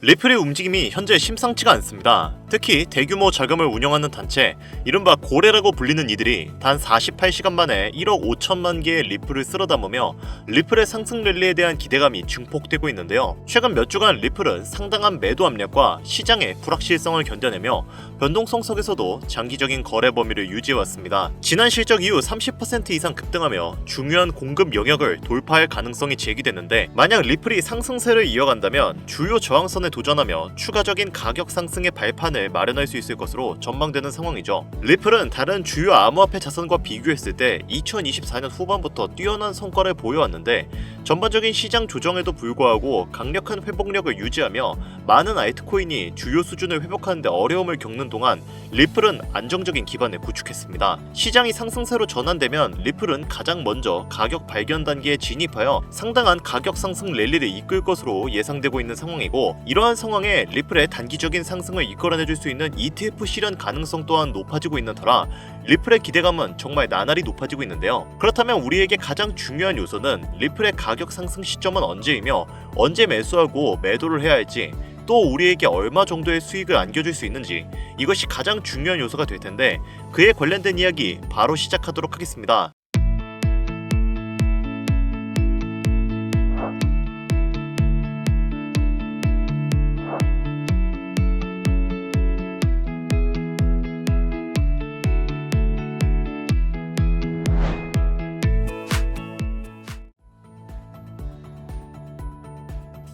리플의 움직임이 현재 심상치가 않습니다. 특히 대규모 자금을 운영하는 단체, 이른바 고래라고 불리는 이들이 단 48시간 만에 1억 5천만 개의 리플을 쓸어 담으며 리플의 상승 랠리에 대한 기대감이 증폭되고 있는데요. 최근 몇 주간 리플은 상당한 매도 압력과 시장의 불확실성을 견뎌내며 변동성 속에서도 장기적인 거래 범위를 유지해왔습니다. 지난 실적 이후 30% 이상 급등하며 중요한 공급 영역을 돌파할 가능성이 제기됐는데, 만약 리플이 상승세를 이어간다면 주요 저항선에 도전하며 추가적인 가격 상승의 발판을 마련할 수 있을 것으로 전망되는 상황이죠. 리플은 다른 주요 암호화폐 자산과 비교했을 때 2024년 후반부터 뛰어난 성과를 보여왔는데, 전반적인 시장 조정에도 불구하고 강력한 회복력을 유지하며 많은 알트코인이 주요 수준을 회복하는 데 어려움을 겪는 동안 리플은 안정적인 기반을 구축했습니다. 시장이 상승세로 전환되면 리플은 가장 먼저 가격 발견 단계에 진입하여 상당한 가격 상승 랠리를 이끌 것으로 예상되고 있는 상황이고, 이러한 상황에 리플의 단기적인 상승을 이끌어내줄 수 있는 ETF 실현 가능성 또한 높아지고 있는 터라 리플의 기대감은 정말 나날이 높아지고 있는데요. 그렇다면 우리에게 가장 중요한 요소는 리플의 가격 상승 시점은 언제이며 언제 매수하고 매도를 해야 할지, 또 우리에게 얼마 정도의 수익을 안겨줄 수 있는지, 이것이 가장 중요한 요소가 될 텐데, 그에 관련된 이야기 바로 시작하도록 하겠습니다.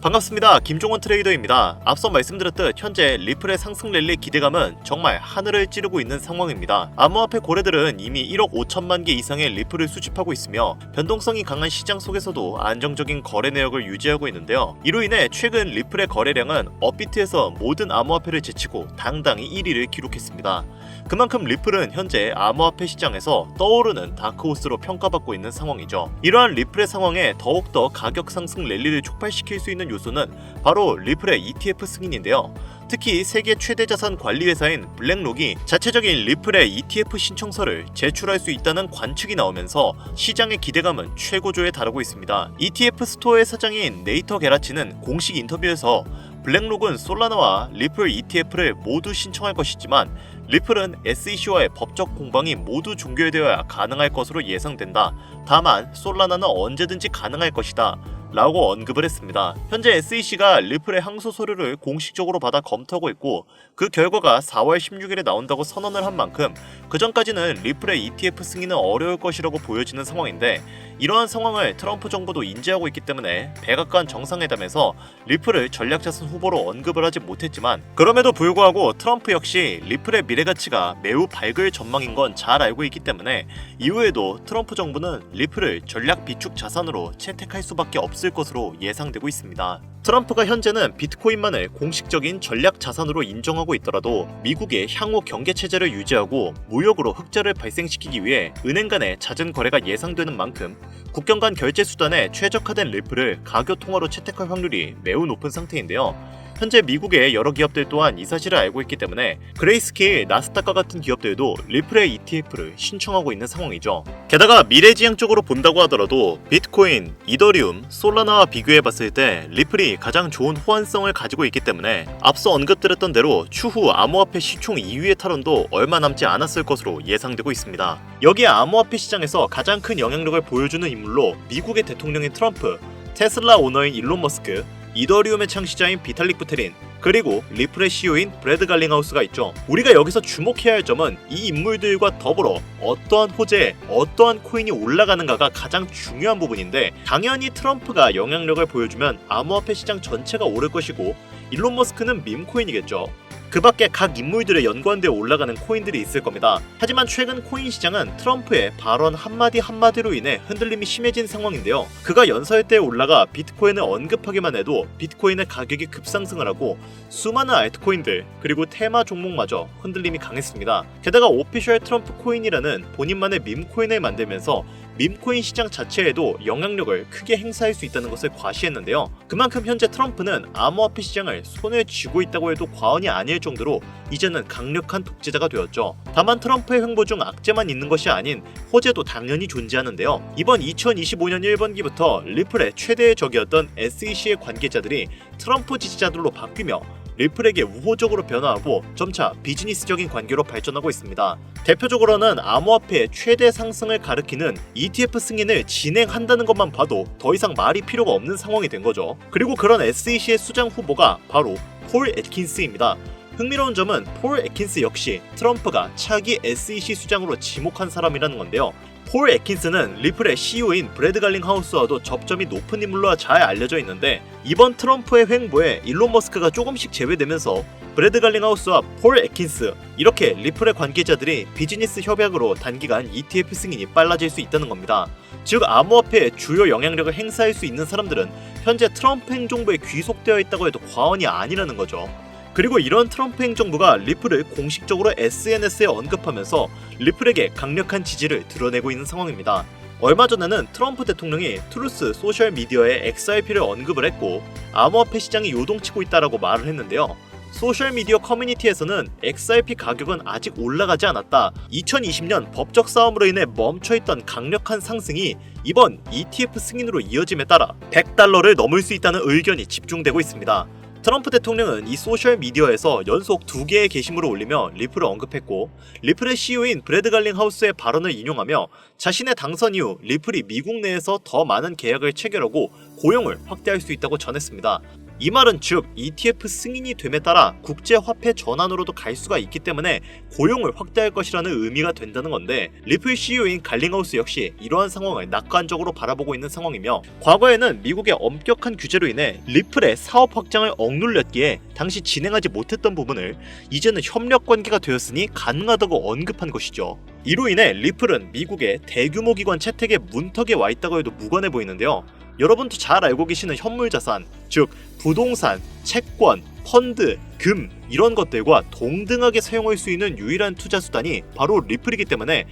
반갑습니다. 김종원 트레이더입니다. 앞서 말씀드렸듯 현재 리플의 상승 랠리 기대감은 정말 하늘을 찌르고 있는 상황입니다. 암호화폐 고래들은 이미 1억 5천만 개 이상의 리플을 수집하고 있으며 변동성이 강한 시장 속에서도 안정적인 거래 내역을 유지하고 있는데요. 이로 인해 최근 리플의 거래량은 업비트에서 모든 암호화폐를 제치고 당당히 1위를 기록했습니다. 그만큼 리플은 현재 암호화폐 시장에서 떠오르는 다크호스로 평가받고 있는 상황이죠. 이러한 리플의 상황에 더욱더 가격 상승 랠리를 촉발시킬 수 있는 요소는 바로 리플의 ETF 승인인데요. 특히 세계 최대 자산 관리 회사인 블랙록이 자체적인 리플의 ETF 신청서를 제출할 수 있다는 관측이 나오면서 시장의 기대감은 최고조에 달하고 있습니다. ETF 스토어의 사장인 네이터 게라치는 공식 인터뷰에서 블랙록은 솔라나와 리플 ETF를 모두 신청할 것이지만 리플은 SEC와의 법적 공방이 모두 종결되어야 가능할 것으로 예상된다. 다만 솔라나는 언제든지 가능할 것이다 라고 언급을 했습니다. 현재 SEC가 리플의 항소 서류를 공식적으로 받아 검토하고 있고, 그 결과가 4월 16일에 나온다고 선언을 한 만큼 그 전까지는 리플의 ETF 승인은 어려울 것이라고 보여지는 상황인데, 이러한 상황을 트럼프 정부도 인지하고 있기 때문에 백악관 정상회담에서 리플을 전략자산 후보로 언급을 하지 못했지만, 그럼에도 불구하고 트럼프 역시 리플의 미래가치가 매우 밝을 전망인 건 잘 알고 있기 때문에 이후에도 트럼프 정부는 리플을 전략 비축 자산으로 채택할 수밖에 없을 것으로 예상되고 있습니다. 트럼프가 현재는 비트코인만을 공식적인 전략 자산으로 인정하고 있더라도 미국의 향후 경계 체제를 유지하고 무역으로 흑자를 발생시키기 위해 은행 간의 잦은 거래가 예상되는 만큼 국경 간 결제 수단에 최적화된 리플을 가교 통화로 채택할 확률이 매우 높은 상태인데요. 현재 미국의 여러 기업들 또한 이 사실을 알고 있기 때문에 그레이스케일, 나스닥과 같은 기업들도 리플의 ETF를 신청하고 있는 상황이죠. 게다가 미래지향적으로 본다고 하더라도 비트코인, 이더리움, 솔라나와 비교해봤을 때 리플이 가장 좋은 호환성을 가지고 있기 때문에 앞서 언급드렸던 대로 추후 암호화폐 시총 2위의 탈원도 얼마 남지 않았을 것으로 예상되고 있습니다. 여기에 암호화폐 시장에서 가장 큰 영향력을 보여주는 인물로 미국의 대통령인 트럼프, 테슬라 오너인 일론 머스크, 이더리움의 창시자인 비탈릭 부테린, 그리고 리플의 CEO인 브래드 갈링하우스가 있죠. 우리가 여기서 주목해야 할 점은 이 인물들과 더불어 어떠한 호재에 어떠한 코인이 올라가는가가 가장 중요한 부분인데, 당연히 트럼프가 영향력을 보여주면 암호화폐 시장 전체가 오를 것이고 일론 머스크는 밈코인이겠죠. 그 밖에 각 인물들의 연관되어 올라가는 코인들이 있을 겁니다. 하지만 최근 코인 시장은 트럼프의 발언 한마디 한마디로 인해 흔들림이 심해진 상황인데요. 그가 연설 때 올라가 비트코인을 언급하기만 해도 비트코인의 가격이 급상승을 하고 수많은 알트코인들 그리고 테마 종목마저 흔들림이 강했습니다. 게다가 오피셜 트럼프 코인이라는 본인만의 밈코인을 만들면서 밈코인 시장 자체에도 영향력을 크게 행사할 수 있다는 것을 과시했는데요. 그만큼 현재 트럼프는 암호화폐 시장을 손에 쥐고 있다고 해도 과언이 아닐 정도로 이제는 강력한 독재자가 되었죠. 다만 트럼프의 횡보 중 악재만 있는 것이 아닌 호재도 당연히 존재하는데요. 이번 2025년 1분기부터 리플의 최대의 적이었던 SEC의 관계자들이 트럼프 지지자들로 바뀌며 리플에게 우호적으로 변화하고 점차 비즈니스적인 관계로 발전하고 있습니다. 대표적으로는 암호화폐의 최대 상승을 가리키는 ETF 승인을 진행한다는 것만 봐도 더 이상 말이 필요가 없는 상황이 된 거죠. 그리고 그런 SEC의 수장 후보가 바로 폴 애킨스입니다. 흥미로운 점은 폴 애킨스 역시 트럼프가 차기 SEC 수장으로 지목한 사람이라는 건데요. 폴 애킨스는 리플의 CEO인 브래드 갈링하우스와도 접점이 높은 인물로 잘 알려져 있는데 이번 트럼프의 횡보에 일론 머스크가 조금씩 제외되면서 브래드 갈링하우스와 폴 애킨스 이렇게 리플의 관계자들이 비즈니스 협약으로 단기간 ETF 승인이 빨라질 수 있다는 겁니다. 즉 암호화폐의 주요 영향력을 행사할 수 있는 사람들은 현재 트럼프 행정부에 귀속되어 있다고 해도 과언이 아니라는 거죠. 그리고 이런 트럼프 행정부가 리플을 공식적으로 SNS에 언급하면서 리플에게 강력한 지지를 드러내고 있는 상황입니다. 얼마 전에는 트럼프 대통령이 트루스 소셜미디어에 XRP를 언급을 했고 암호화폐 시장이 요동치고 있다라고 말을 했는데요. 소셜미디어 커뮤니티에서는 XRP 가격은 아직 올라가지 않았다. 2020년 법적 싸움으로 인해 멈춰있던 강력한 상승이 이번 ETF 승인으로 이어짐에 따라 $100를 넘을 수 있다는 의견이 집중되고 있습니다. 트럼프 대통령은 이 소셜미디어에서 연속 2개의 게시물을 올리며 리플을 언급했고 리플의 CEO인 브래드 갈링하우스의 발언을 인용하며 자신의 당선 이후 리플이 미국 내에서 더 많은 계약을 체결하고 고용을 확대할 수 있다고 전했습니다. 이 말은 즉 ETF 승인이 됨에 따라 국제화폐 전환으로도 갈 수가 있기 때문에 고용을 확대할 것이라는 의미가 된다는 건데 리플 CEO인 갈링하우스 역시 이러한 상황을 낙관적으로 바라보고 있는 상황이며 과거에는 미국의 엄격한 규제로 인해 리플의 사업 확장을 억눌렸기에 당시 진행하지 못했던 부분을 이제는 협력 관계가 되었으니 가능하다고 언급한 것이죠. 이로 인해 리플은 미국의 대규모 기관 채택의 문턱에 와 있다고 해도 무관해 보이는데요. 여러분도 잘 알고 계시는 현물자산, 즉 부동산, 채권, 펀드, 금 이런 것들과 동등하게 사용할 수 있는 유일한 투자 수단이 바로 리플이기 때문에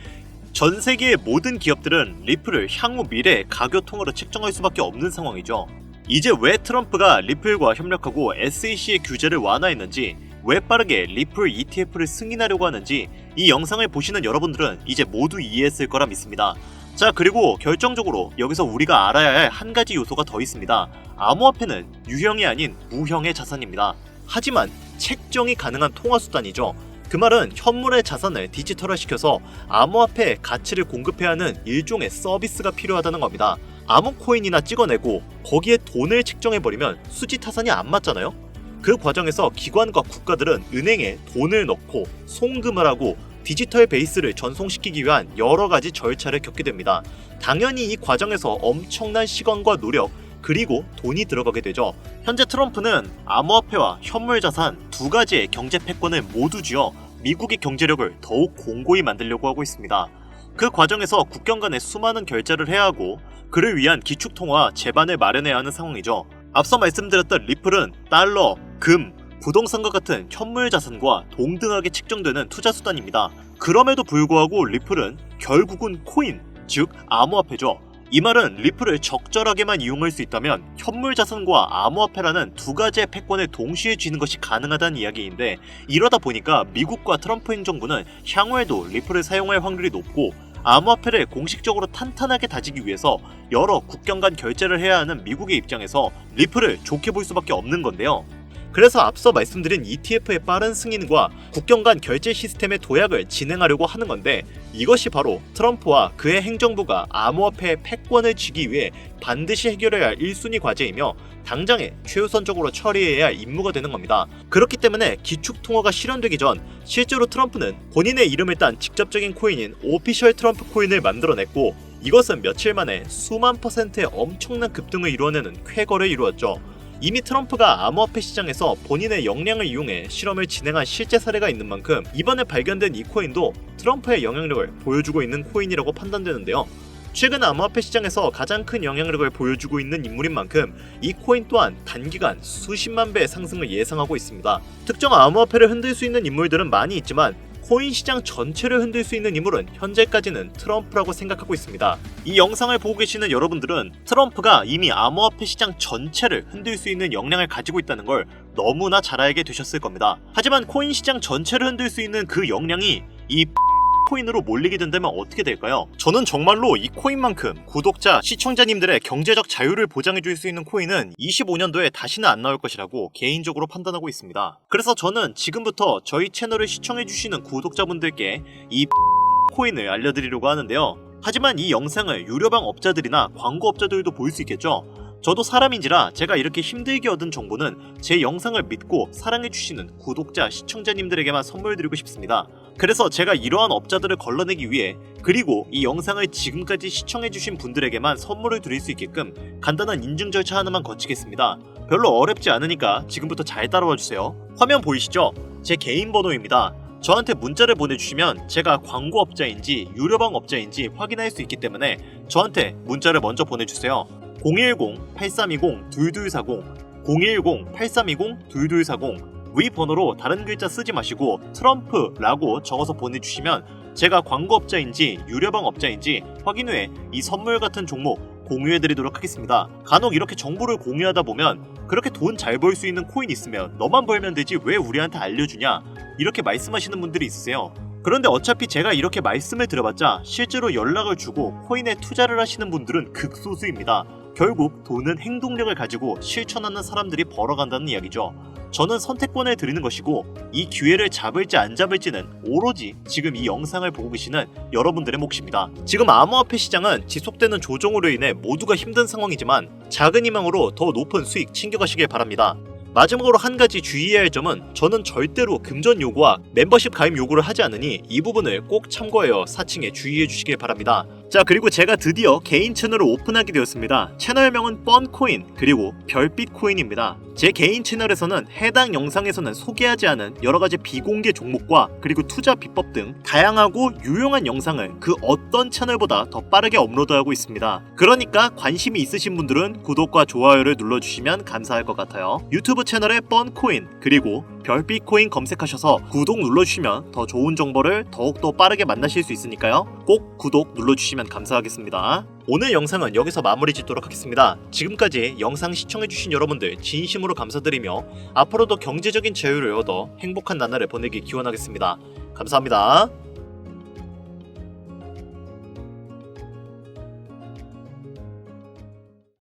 전 세계의 모든 기업들은 리플을 향후 미래의 가교통으로 책정할 수밖에 없는 상황이죠. 이제 왜 트럼프가 리플과 협력하고 SEC의 규제를 완화했는지, 왜 빠르게 리플 ETF를 승인하려고 하는지 이 영상을 보시는 여러분들은 이제 모두 이해했을 거라 믿습니다. 자, 그리고 결정적으로 여기서 우리가 알아야 할 한 가지 요소가 더 있습니다. 암호화폐는 유형이 아닌 무형의 자산입니다. 하지만 책정이 가능한 통화수단이죠. 그 말은 현물의 자산을 디지털화시켜서 암호화폐의 가치를 공급해야 하는 일종의 서비스가 필요하다는 겁니다. 암호코인이나 찍어내고 거기에 돈을 책정해버리면 수지타산이 안 맞잖아요? 그 과정에서 기관과 국가들은 은행에 돈을 넣고 송금을 하고 디지털 베이스를 전송시키기 위한 여러 가지 절차를 겪게 됩니다. 당연히 이 과정에서 엄청난 시간과 노력 그리고 돈이 들어가게 되죠. 현재 트럼프는 암호화폐와 현물자산 두 가지의 경제 패권을 모두 쥐어 미국의 경제력을 더욱 공고히 만들려고 하고 있습니다. 그 과정에서 국경 간에 수많은 결제를 해야 하고 그를 위한 기축통화 제반을 마련해야 하는 상황이죠. 앞서 말씀드렸던 리플은 달러, 금, 부동산과 같은 현물 자산과 동등하게 측정되는 투자 수단입니다. 그럼에도 불구하고 리플은 결국은 코인, 즉 암호화폐죠. 이 말은 리플을 적절하게만 이용할 수 있다면 현물 자산과 암호화폐라는 두 가지의 패권을 동시에 쥐는 것이 가능하다는 이야기인데 이러다 보니까 미국과 트럼프 행정부는 향후에도 리플을 사용할 확률이 높고 암호화폐를 공식적으로 탄탄하게 다지기 위해서 여러 국경 간 결제를 해야 하는 미국의 입장에서 리플을 좋게 볼 수밖에 없는 건데요. 그래서 앞서 말씀드린 ETF의 빠른 승인과 국경 간 결제 시스템의 도약을 진행하려고 하는 건데 이것이 바로 트럼프와 그의 행정부가 암호화폐의 패권을 쥐기 위해 반드시 해결해야 할 1순위 과제이며 당장에 최우선적으로 처리해야 할 임무가 되는 겁니다. 그렇기 때문에 기축통화가 실현되기 전 실제로 트럼프는 본인의 이름을 딴 직접적인 코인인 오피셜 트럼프 코인을 만들어냈고 이것은 며칠 만에 수만 %의 엄청난 급등을 이루어내는 쾌거를 이루었죠. 이미 트럼프가 암호화폐 시장에서 본인의 역량을 이용해 실험을 진행한 실제 사례가 있는 만큼 이번에 발견된 이 코인도 트럼프의 영향력을 보여주고 있는 코인이라고 판단되는데요. 최근 암호화폐 시장에서 가장 큰 영향력을 보여주고 있는 인물인 만큼 이 코인 또한 단기간 수십만 배의 상승을 예상하고 있습니다. 특정 암호화폐를 흔들 수 있는 인물들은 많이 있지만 코인 시장 전체를 흔들 수 있는 인물은 현재까지는 트럼프라고 생각하고 있습니다. 이 영상을 보고 계시는 여러분들은 트럼프가 이미 암호화폐 시장 전체를 흔들 수 있는 역량을 가지고 있다는 걸 너무나 잘 알게 되셨을 겁니다. 하지만 코인 시장 전체를 흔들 수 있는 그 역량이 이 코인으로 몰리게 된다면 어떻게 될까요? 저는 정말로 이 코인만큼 구독자, 시청자님들의 경제적 자유를 보장해줄 수 있는 코인은 25년도에 다시는 안 나올 것이라고 개인적으로 판단하고 있습니다. 그래서 저는 지금부터 저희 채널을 시청해주시는 구독자분들께 이 코인을 알려드리려고 하는데요. 하지만 이 영상을 유료방 업자들이나 광고업자들도 볼 수 있겠죠? 저도 사람인지라 제가 이렇게 힘들게 얻은 정보는 제 영상을 믿고 사랑해주시는 구독자, 시청자님들에게만 선물 드리고 싶습니다. 그래서 제가 이러한 업자들을 걸러내기 위해, 그리고 이 영상을 지금까지 시청해주신 분들에게만 선물을 드릴 수 있게끔 간단한 인증 절차 하나만 거치겠습니다. 별로 어렵지 않으니까 지금부터 잘 따라와주세요. 화면 보이시죠? 제 개인 번호입니다. 저한테 문자를 보내주시면 제가 광고업자인지 유료방 업자인지 확인할 수 있기 때문에 저한테 문자를 먼저 보내주세요. 010-8320-2240 010-8320-2240 위 번호로 다른 글자 쓰지 마시고 트럼프라고 적어서 보내주시면 제가 광고업자인지 유료방 업자인지 확인 후에 이 선물 같은 종목 공유해드리도록 하겠습니다. 간혹 이렇게 정보를 공유하다 보면 그렇게 돈 잘 벌 수 있는 코인 있으면 너만 벌면 되지 왜 우리한테 알려주냐 이렇게 말씀하시는 분들이 있으세요. 그런데 어차피 제가 이렇게 말씀을 드려봤자 실제로 연락을 주고 코인에 투자를 하시는 분들은 극소수입니다. 결국 돈은 행동력을 가지고 실천하는 사람들이 벌어간다는 이야기죠. 저는 선택권을 드리는 것이고 이 기회를 잡을지 안 잡을지는 오로지 지금 이 영상을 보고 계시는 여러분들의 몫입니다. 지금 암호화폐 시장은 지속되는 조정으로 인해 모두가 힘든 상황이지만 작은 희망으로 더 높은 수익 챙겨가시길 바랍니다. 마지막으로 한 가지 주의해야 할 점은 저는 절대로 금전 요구와 멤버십 가입 요구를 하지 않으니 이 부분을 꼭 참고하여 사칭에 주의해 주시길 바랍니다. 자, 그리고 제가 드디어 개인 채널을 오픈하게 되었습니다. 채널명은 뻔코인 그리고 별빛코인입니다. 제 개인 채널에서는 해당 영상에서는 소개하지 않은 여러가지 비공개 종목과 그리고 투자 비법 등 다양하고 유용한 영상을 그 어떤 채널보다 더 빠르게 업로드하고 있습니다. 그러니까 관심이 있으신 분들은 구독과 좋아요를 눌러주시면 감사할 것 같아요. 유튜브 채널에 뻔코인 그리고 별빛코인 검색하셔서 구독 눌러주시면 더 좋은 정보를 더욱더 빠르게 만나실 수 있으니까요. 꼭 구독 눌러주시면 감사하겠습니다. 오늘 영상은 여기서 마무리 짓도록 하겠습니다. 지금까지 영상 시청해주신 여러분들 진심으로 감사드리며 앞으로도 경제적인 자유를 얻어 행복한 나날을 보내길 기원하겠습니다. 감사합니다.